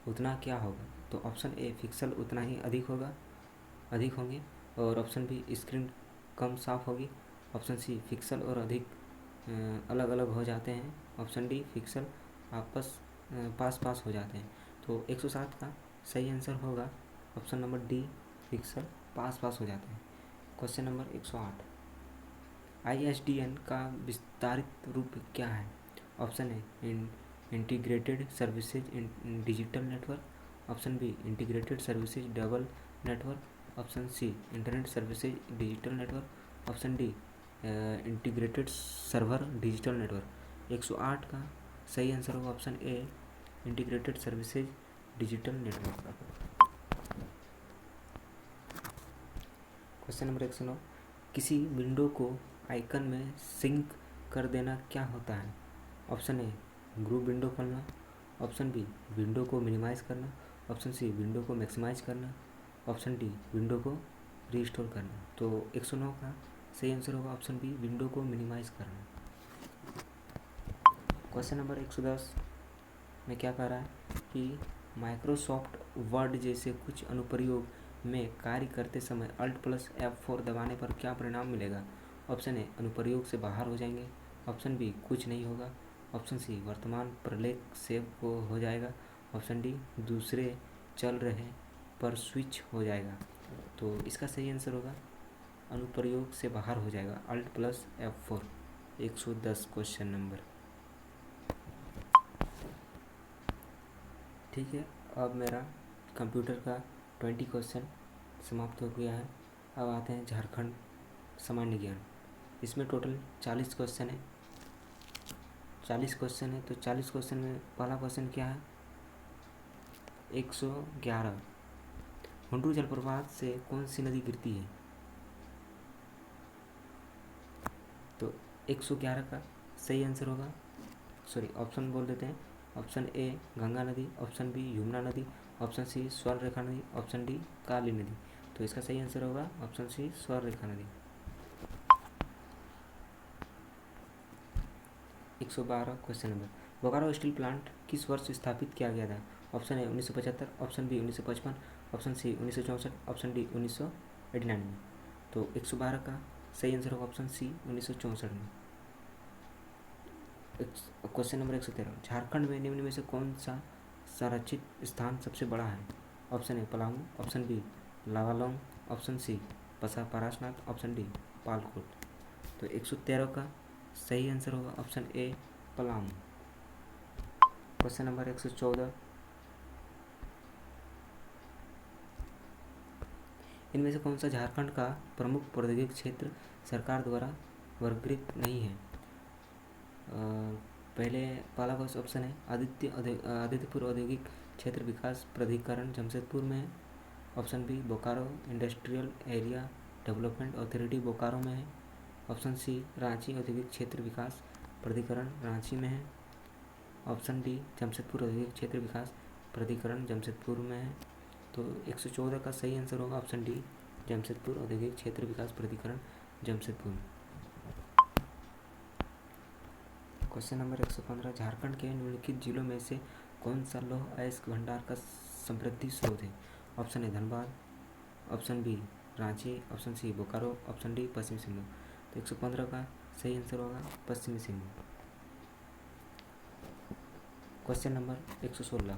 उतना क्या होगा? तो ऑप्शन ए पिक्सल उतना ही अधिक होंगे, और ऑप्शन बी स्क्रीन कम साफ होगी, ऑप्शन सी पिक्सल और अधिक अलग अलग हो जाते हैं, ऑप्शन डी पिक्सल आपस पास हो जाते हैं। तो 107 का सही आंसर होगा ऑप्शन नंबर डी पिक्सल पास हो जाते हैं। क्वेश्चन नंबर 108, ISDN का विस्तारित रूप क्या है? Option A integrated services digital network, option B integrated services double network, option C internet services digital network, option D integrated server digital network. 108 का सही आंसर होगा option A integrated services digital network. Question number 109, किसी window को icon में sink कर देना क्या होता है? ऑप्शन ए ग्रुप विंडो खोलना, ऑप्शन बी विंडो को मिनिमाइज़ करना, ऑप्शन सी विंडो को मैक्सिमाइज करना, ऑप्शन डी विंडो को रीस्टोर करना। तो 109 का सही आंसर होगा ऑप्शन बी विंडो को मिनिमाइज करना। क्वेश्चन नंबर 110 में क्या कह रहा है कि माइक्रोसॉफ्ट वर्ड जैसे कुछ अनुप्रयोग में कार्य करते समय Alt+F4 दबाने पर क्या परिणाम मिलेगा? ऑप्शन ए अनुप्रयोग से बाहर हो जाएंगे, ऑप्शन बी कुछ नहीं होगा, ऑप्शन सी वर्तमान प्रलेख सेव को हो जाएगा, ऑप्शन डी दूसरे चल रहे पर स्विच हो जाएगा। तो इसका सही आंसर होगा अनुप्रयोग से बाहर हो जाएगा Alt+F4। 110 question number. ठीक है, अब मेरा कंप्यूटर का 20 क्वेश्चन समाप्त हो गया है। अब आते हैं झारखंड सामान्य ज्ञान। इसमें टोटल 40 क्वेश्चन है। 40 क्वेश्चन है तो 40 क्वेश्चन में पहला क्वेश्चन क्या है? 111, हुंडू जलप्रपात से कौन सी नदी गिरती है? तो 111 का सही आंसर होगा, ऑप्शन बोल देते हैं। ऑप्शन ए गंगा नदी, ऑप्शन बी यमुना नदी, ऑप्शन सी स्वर्ण रेखा नदी, ऑप्शन डी काली नदी। तो इसका सही आंसर होगा ऑप्शन सी स्वर्ण रेखा नदी। 112 question number, Bokaro steel plant किस वर्ष स्थापित किया गया था? Option A 1975, option B 1955, option C 1964, option D 1989 में। तो 112 का सही आंसर होगा ऑप्शन सी 1964 में। क्वेश्चन नंबर 113, झारखंड में निम्न में से कौन सा संरक्षित स्थान सबसे बड़ा है? Option A Palamu, option B Lawalong, option C Parasnath, option D Palkot. तो 113 का सही आंसर होगा option A Palamu. Question number 114, इनमें से कौन सा झारखंड का प्रमुख प्रौद्योगिक क्षेत्र सरकार द्वारा वर्गीकृत नहीं है? पहले पहला क्वेश्चन ऑप्शन है आदित्यपुर औद्योगिक क्षेत्र विकास प्राधिकरण जमशेदपुर में है। Option B Bokaro industrial area development authority Bokaro में है। ऑप्शन सी रांची औद्योगिक क्षेत्र विकास प्राधिकरण रांची में है। ऑप्शन डी जमशेदपुर औद्योगिक क्षेत्र विकास प्राधिकरण जमशेदपुर में है। तो 114 का सही आंसर होगा ऑप्शन डी जमशेदपुर औद्योगिक क्षेत्र विकास प्राधिकरण जमशेदपुर। क्वेश्चन नंबर 115 झारखंड के निम्नलिखित जिलों में से कौन सा लौह अयस्क भंडार का समृद्धि स्रोत है। Option A Dhanbad, option B Ranchi, option C Bokaro, option D पश्चिमी सिंहभूम। तो 115 का सही आंसर होगा पश्चिमी सिंहभूम। क्वेश्चन नंबर 116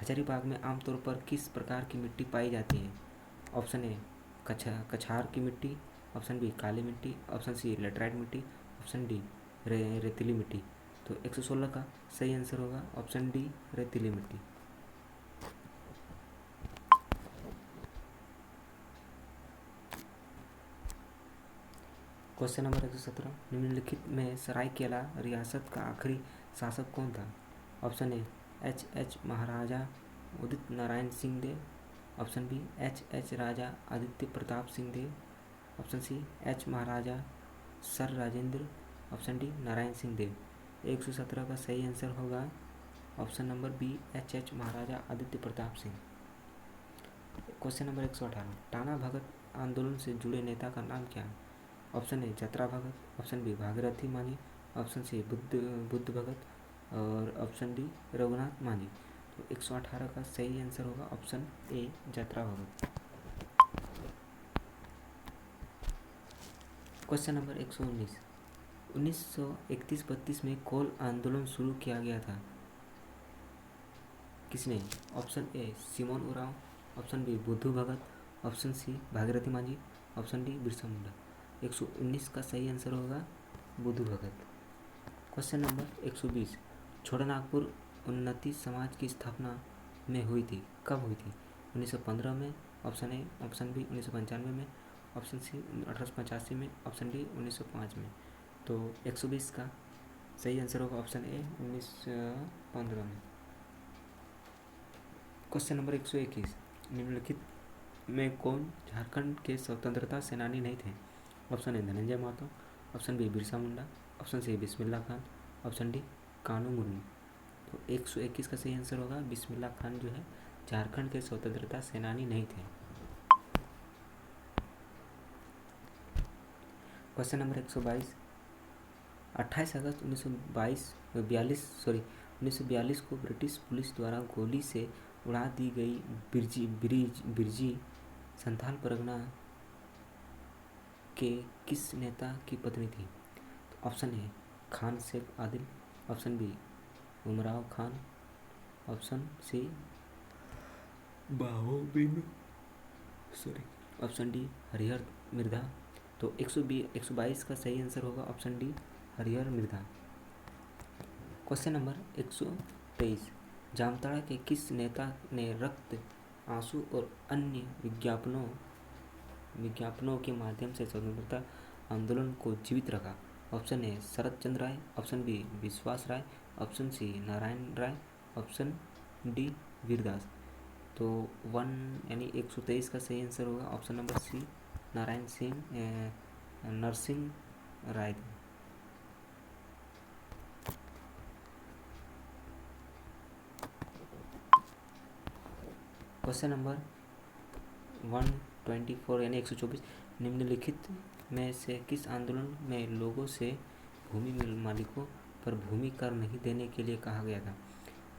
हजारीबाग में आमतौर पर किस प्रकार की मिट्टी पाई जाती है। ऑप्शन ए कछार की मिट्टी, ऑप्शन बी काली मिट्टी, ऑप्शन सी लेटराइट मिट्टी, ऑप्शन डी रेतीली मिट्टी। तो 116 का सही आंसर होगा ऑप्शन डी रेतीली मिट्टी। क्वेश्चन नंबर 117 निम्नलिखित में सरायकेला रियासत का आखिरी शासक कौन था। Option A H Maharaja Udit Narayan Singh Deo, option B H Raja Aditya Pratap Singh Deo, option C H Maharaja sir Rajendra, option D Narayan Singh Deo. 117 का सही आंसर होगा option number B H Maharaja Aditya Pratap Singh. Question number 118 Tana Bhagat आंदोलन से जुड़े नेता का नाम क्या है। Option A Jatra Bhagat, option B Bhagirathi Manjhi, option C Budh Bhagat और ऑप्शन डी रघुनाथ मांझी। तो 118 का सही आंसर होगा option A Jatra Bhagat. Question number 119 1931-32 में कोल आंदोलन शुरू किया गया था, किसने। Option A Simon Oraon, option B Budhu Bhagat, option C Bhagirathi Manjhi, option D Birsa Munda. 119 का सही आंसर होगा बुद्धू भगत। क्वेश्चन नंबर 120 छोटानागपुर उन्नति समाज की स्थापना में हुई थी, कब हुई थी। 1915 में, ऑप्शन ए, ऑप्शन बी 1995 में, ऑप्शन सी 1885 में, ऑप्शन डी 1905 में। तो 120 का सही आंसर होगा ऑप्शन ए 1915 में। क्वेश्चन नंबर 121 निम्नलिखित में कौन झारखंड के स्वतंत्रता सेनानी नहीं थे। Option A Dhananjay Mahato, option B Birsa Munda, option C Bismillah Khan, option D Kanu Murmu. तो 121 का सही आंसर होगा बिस्मिल्लाह खान जो है झारखंड के स्वतंत्रता सेनानी नहीं थे। क्वेश्चन नंबर 122 28 अगस्त 1942 को ब्रिटिश पुलिस द्वारा गोली से उड़ा दी गई बिरजी संथाल परगना के किस नेता की पत्नी थी। तो option A Khan Sheikh Adil, option B Umrao Khan, option C option D Harihar Mirdha. तो 122 का सही आंसर होगा option D Harihar Mirdha. Question number 123 Jamtara के किस नेता ने रक्त, आंसू और अन्य विज्ञापनों के माध्यम से स्वतंत्रता आंदोलन को जीवित रखा। Option A Sharad Chandra Rai, option B Vishwas Rai, option C Narayan Rai, option D Virdas. तो 123 का सही आंसर होगा option number C Narsingh Rai. Question number 124 यानी 124 निम्नलिखित में से किस आंदोलन में लोगों से भूमि मालिकों पर भूमि कर नहीं देने के लिए कहा गया था।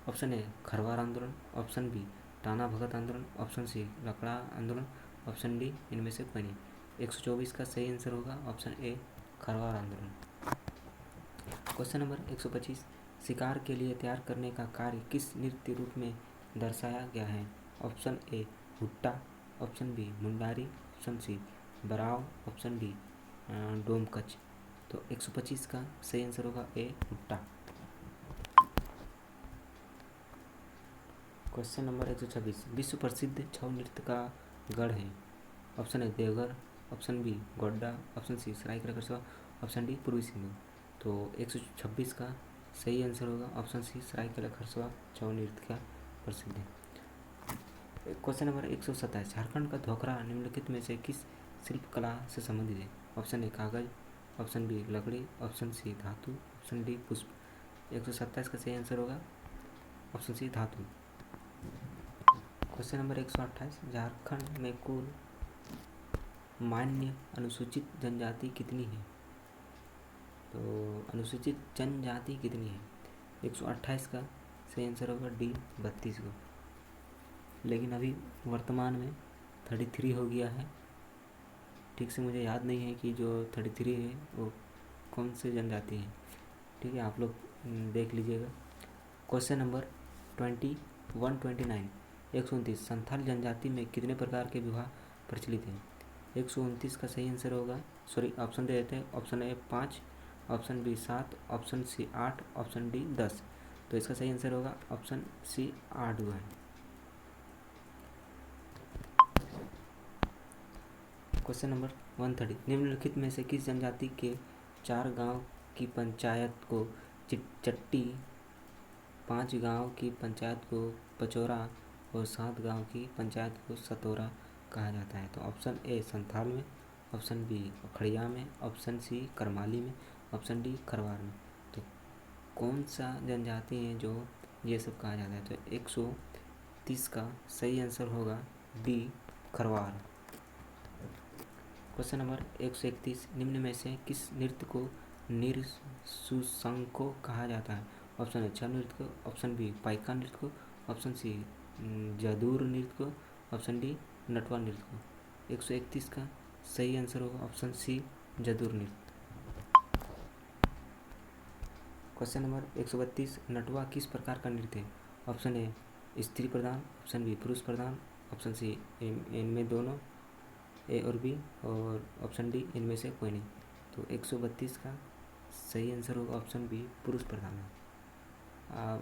ऑप्शन ए खरवार आंदोलन, ऑप्शन बी टाना भगत आंदोलन, ऑप्शन सी लकड़ा आंदोलन, ऑप्शन डी इनमें से कोई नहीं। 124 का सही आंसर होगा ऑप्शन ए खरवार आंदोलन। क्वेश्चन नंबर 125 शिकार के लिए तैयार करने का कार्य किस नृत्य रूप में दर्शाया गया है। ऑप्शन ए हुट्टा, option B Mundari, option C बराव, ऑप्शन डी डोमकच। तो 125 का सही आंसर होगा ए हुट्टा। क्वेश्चन नंबर 126 विश्व प्रसिद्ध छऊ नृत्य का गढ़ है। Option A Deoghar, option B Godda, option C Seraikela Kharsawan, option D पूर्वी सिंहभूम। तो 126 का सही आंसर होगा ऑप्शन सी, सरायकेला खरसावां छऊ नृत्य का प्रसिद्ध है। क्वेश्चन नंबर 127, झारखंड का धोखरा निम्नलिखित में से किस शिल्प कला से संबंधित है? ऑप्शन ए कागज, ऑप्शन बी लकड़ी, ऑप्शन सी धातु, ऑप्शन डी पुष्प। 127 का सही आंसर होगा ऑप्शन सी धातु। क्वेश्चन नंबर 128, झारखंड में कुल मान्य अनुसूचित जनजाति कितनी है? तो अनुसूचित जनजाति कितनी है? 128 का सही आंसर होगा डी 32 को। लेकिन अभी वर्तमान में 33 हो गया है। ठीक से मुझे याद नहीं है कि जो 33 है वो कौन से जनजाति है। ठीक है, आप लोग देख लीजिएगा। क्वेश्चन नंबर 129, 129, संथाल जनजाति में कितने प्रकार के विवाह प्रचलित हैं? 129 का सही आंसर होगा, सॉरी ऑप्शन दे देते हैं। Option A 5, option B 7, option C 8, option D 10। तो इसका सही आंसर होगा ऑप्शन सी 8 है। क्वेश्चन नंबर 130, निम्नलिखित में से किस जनजाति के 4 गांव की पंचायत को चट्टी, 5 गांव की पंचायत को पचौरा और 7 गांव की पंचायत को सतौरा कहा जाता है? तो ऑप्शन ए संथाल में, ऑप्शन बी खड़िया में, ऑप्शन सी करमाली में, ऑप्शन डी खरवार में। तो कौन सा जनजाति है जो ये सब कहा जाता है? तो 130 का सही आंसर होगा डी खरवार। क्वेश्चन नंबर 131, निम्न में से किस नृत्य को निरशुशंको कहा जाता है? ऑप्शन ए छऊ नृत्य को, ऑप्शन बी पाइका नृत्य को, ऑप्शन सी जादूर नृत्य को, ऑप्शन डी नटवा नृत्य को। 131 का सही आंसर होगा ऑप्शन सी जादूर नृत्य। क्वेश्चन नंबर 132, नटवा किस प्रकार का नृत्य है? ऑप्शन ए स्त्री प्रधान, ऑप्शन बी पुरुष प्रधान, ऑप्शन सी इनमें दोनों ए और बी, और ऑप्शन डी इनमें से कोई नहीं। तो 132 का सही आंसर होगा ऑप्शन बी पुरुष प्रधान है।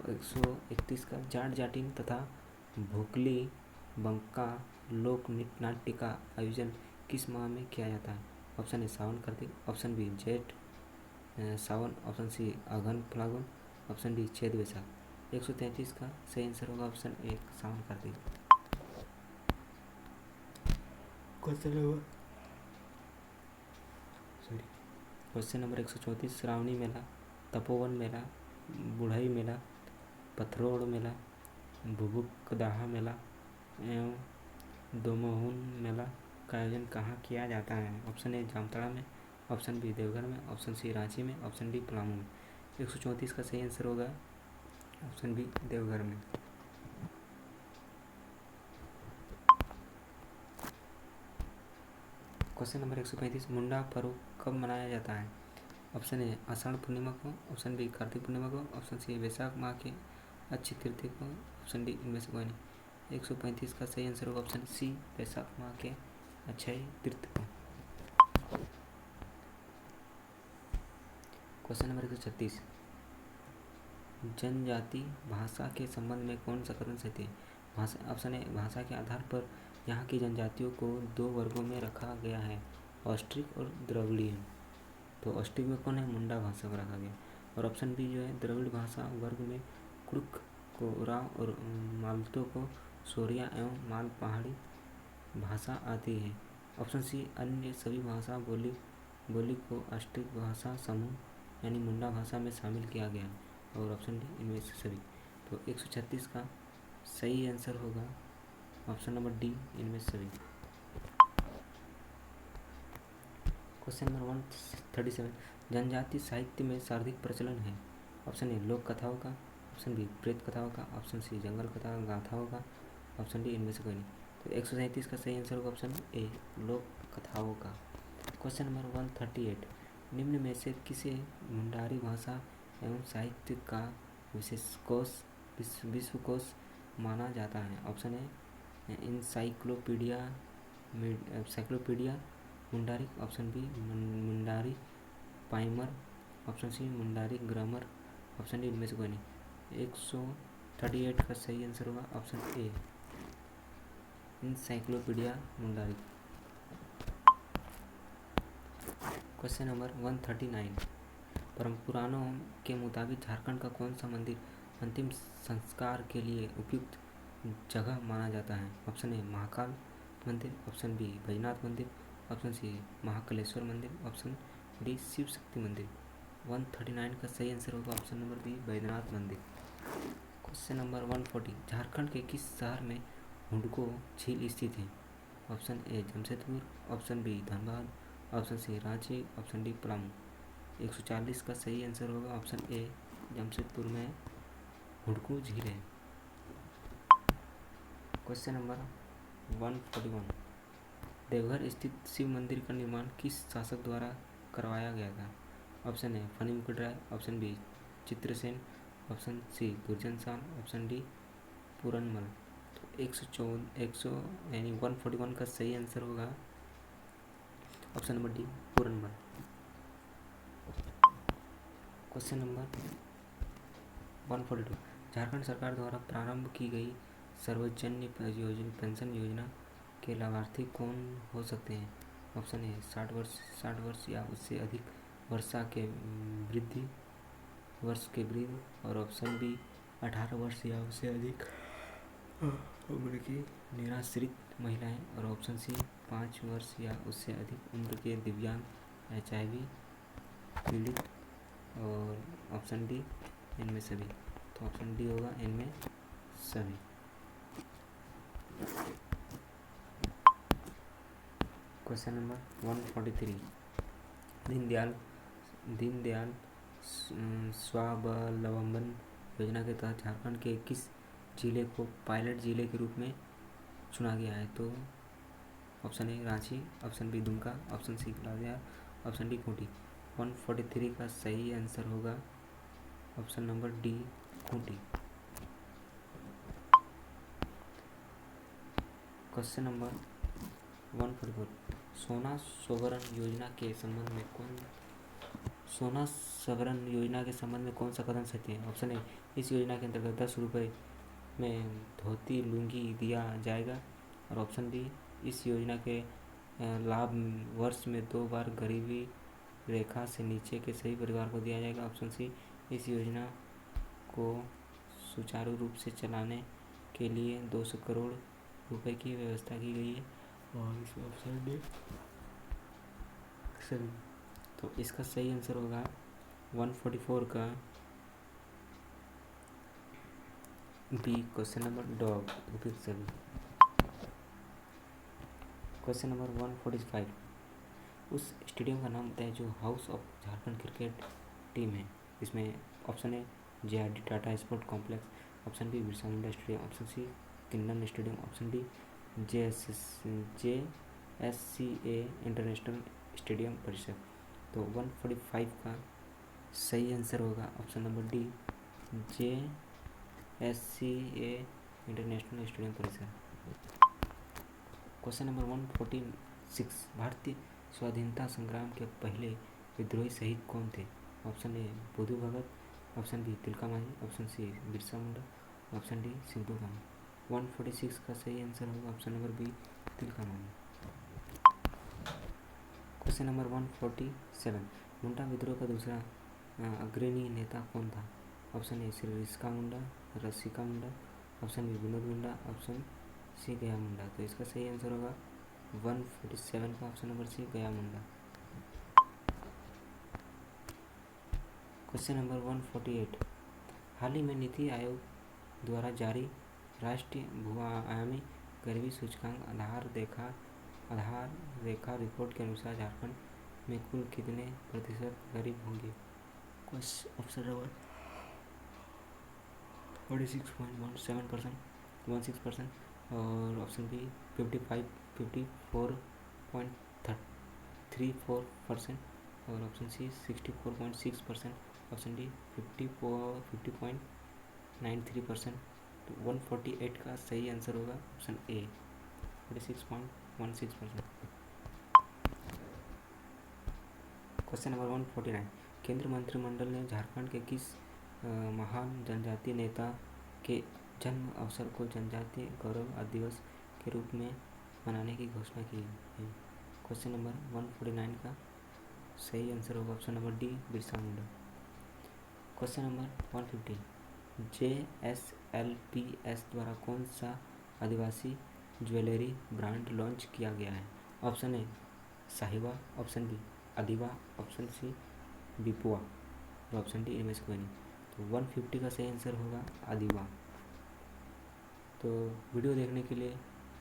131 का जाट जाटिन तथा भोकली बंका लोक नाट्य का आयोजन किस माह में किया जाता है? Option A Sawan Kartik, option B Jeth Sawan, option C Aghan Falgun, option D Chait Baisakh. 133 का सही आंसर होगा option A Sawan Kartik. Question number 134, Shravani मेला, तपोवन मेला, बुढ़ई मेला, पथरोड़ मेला, भुभुकदाहा मेला एवं दोमोहुन मेला का आयोजन कहाँ किया जाता है? ऑप्शन ए जामताड़ा में, ऑप्शन बी देवघर में, ऑप्शन सी रांची में, ऑप्शन डी पलामू में। 134 का सही आंसर होगा ऑप्शन बी देवघर में। क्वेश्चन नंबर 135, मुंडा पर्व कब मनाया जाता है? ऑप्शन ए आषाढ़ पूर्णिमा को, ऑप्शन बी कार्तिक पूर्णिमा को, ऑप्शन सी वैशाख माह के अच्छी तृतीया को, ऑप्शन डी इनमें से कोई नहीं। 135 का सही आंसर होगा ऑप्शन सी वैशाख माह के अक्षय तृतीया को। क्वेश्चन नंबर 136, जनजाति भाषा के संबंध में कौन सा कथन सत्य है? भाषा, ऑप्शन ए भाषा के आधार पर यहाँ की जनजातियों को 2 वर्गों में रखा गया है, ऑस्ट्रिक और द्रविड़ियन। तो ऑस्ट्रिक में कौन है? मुंडा भाषा को रखा गया। और ऑप्शन बी जो है द्रविड़ भाषा वर्ग में कुर्क को उराव और मालतो को सोरिया एवं माल पहाड़ी भाषा आती है। ऑप्शन सी अन्य सभी भाषा बोली को ऑस्ट्रिक भाषा समूह यानी मुंडा भाषा में शामिल किया गया है, और ऑप्शन डी इनमें से सभी। तो 136 का सही आंसर होगा ऑप्शन नंबर डी इनमें सभी। क्वेश्चन नंबर 137, जनजाति साहित्य में सर्वाधिक प्रचलन है? ऑप्शन ए लोक कथाओं का, ऑप्शन बी प्रेत कथाओं का, ऑप्शन सी जंगल कथा गाथाओं का, ऑप्शन डी इनमें से कोई नहीं। तो 137 का सही आंसर होगा ऑप्शन ए लोक कथाओं का। क्वेश्चन नंबर 138, निम्न में से किसे मुंडारी भाषा एवं साहित्य का विश्वकोश माना जाता है? Option A encyclopedia Mundari, option B Mundari primer, option C Mundari grammar, option D इनमें से कोई नहीं। 138 का सही आंसर होगा option A encyclopedia Mundari. Question number 139, पुराणों के मुताबिक झारखंड का कौन सा मंदिर अंतिम संस्कार के लिए उपयुक्त जगह माना जाता है? ऑप्शन ए महाकाल मंदिर, ऑप्शन बी बैजनाथ मंदिर, ऑप्शन सी महाकालेश्वर मंदिर, ऑप्शन डी शिव शक्ति मंदिर। 139 का सही आंसर होगा ऑप्शन नंबर बी बैजनाथ मंदिर। क्वेश्चन नंबर 140, झारखंड के किस शहर में हुडको झील स्थित है? Option A Jamshedpur, option B Dhanbad, option C Ranchi, option D Palamu. 140 का सही आंसर होगा ऑप्शन ए जमशेदपुर में हुडको झील है। क्वेश्चन नंबर 141, देवघर स्थित शिव मंदिर का निर्माण किस शासक द्वारा करवाया गया था? Option A Phani Mukut Rai, option B Chitrasen, option C Durjan शाम, ऑप्शन डी पूरनमल। तो 141 का सही आंसर होगा option number D Puranmal. Question number 142, Jharkhand सरकार द्वारा प्रारंभ की गई सर्वजन्य पेंशन योजना के लाभार्थी कौन हो सकते हैं? ऑप्शन ए 60 वर्ष या उससे अधिक वर्षा के वृद्ध, और ऑप्शन बी 18 वर्ष या उससे अधिक उम्र की निराश्रित महिलाएं, और ऑप्शन सी 5 वर्ष या उससे अधिक उम्र के दिव्यांग HIV पीड़ित, और ऑप्शन डी इनमें सभी। तो ऑप्शन डी होगा इनमें सभी। क्वेश्चन नंबर 143, दीनदयाल स्वावलंबन योजना के तहत झारखंड के किस जिले को पायलट जिले के रूप में चुना गया है? तो option A Ranchi, option B Dumka, option C Latehar, option D Khunti. 143 का सही आंसर होगा option number D Khunti. Question number 144, सोना सवर्ण योजना के संबंध में कौन सा कदम सही है? ऑप्शन ए इस योजना के अंतर्गत 10 रुपये में धोती लुंगी दिया जाएगा, और ऑप्शन बी इस योजना के लाभ वर्ष में 2 बार गरीबी रेखा से नीचे के सभी परिवार को दिया जाएगा, ऑप्शन सी इस योजना को सुचारू रूप से चलाने के लिए 200 करोड़ रुपए की व्यवस्था की गई है, और इस ऑप्शन डी सभी। तो इसका सही आंसर होगा 144 का बी क्वेश्चन नंबर डॉग उपयुक्त सभी। क्वेश्चन नंबर 145, उस स्टेडियम का नाम बताएं जो house of Jharkhand cricket team है। इसमें option A JRD Tata sport complex, option B Birsa Munda stadium, option C Keenan stadium, option D JSCA international stadium परिसर। तो 145 का सही आंसर होगा option number D JSCA international stadium परिसर। क्वेश्चन नंबर 146, भारतीय स्वाधीनता संग्राम के पहले विद्रोही शहीद कौन थे? Option A Budhu Bhagat, option B Tilka Manjhi, option C Birsa Munda, option D Sindhu Kanhu. 146 का सही आंसर होगा option number B Tilka Manjhi. Question number 147, Munda विद्रोह का दूसरा अग्रणी नेता कौन था? Option A Shri Rasika Munda, option B Vinod Munda, option C Gaya Munda. तो इसका सही आंसर होगा 147 का ऑप्शन नंबर सी गया मुंडा। क्वेश्चन नंबर 148, हाल ही में नीति आयोग द्वारा जारी राष्ट्रीय बहुआयामी गरीबी सूचकांक आधार रेखा रिपोर्ट के अनुसार झारखंड में कुल कितने प्रतिशत गरीब होंगे? ऑप्शन नंबर 46.16%, और ऑप्शन बी 54.34%, और ऑप्शन सी 64.6%, ऑप्शन डी 50.93%। तो 148 का सही आंसर होगा ऑप्शन ए 46.16%। क्वेश्चन नंबर 149, केंद्रीय मंत्रिमंडल ने झारखंड के किस महान जनजातीय नेता के जन्म अवसर को जनजातीय गौरव दिवस के रूप में मनाने की घोषणा की है? क्वेश्चन नंबर 149 का सही आंसर होगा ऑप्शन नंबर डी बिरसा मुंडा। क्वेश्चन नंबर 115, JSLPS द्वारा कौन सा आदिवासी ज्वेलरी ब्रांड लॉन्च किया गया है? ऑप्शन ए साहिवा, ऑप्शन बी अदिवा, ऑप्शन सी बिपुआ और ऑप्शन डी इनमें से कोई नहीं। तो 150 का सही आंसर होगा अदिवा। तो वीडियो देखने के लिए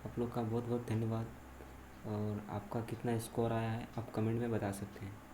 आप लोग का बहुत बहुत धन्यवाद। और आपका कितना स्कोर आया है आप कमेंट में बता सकते हैं।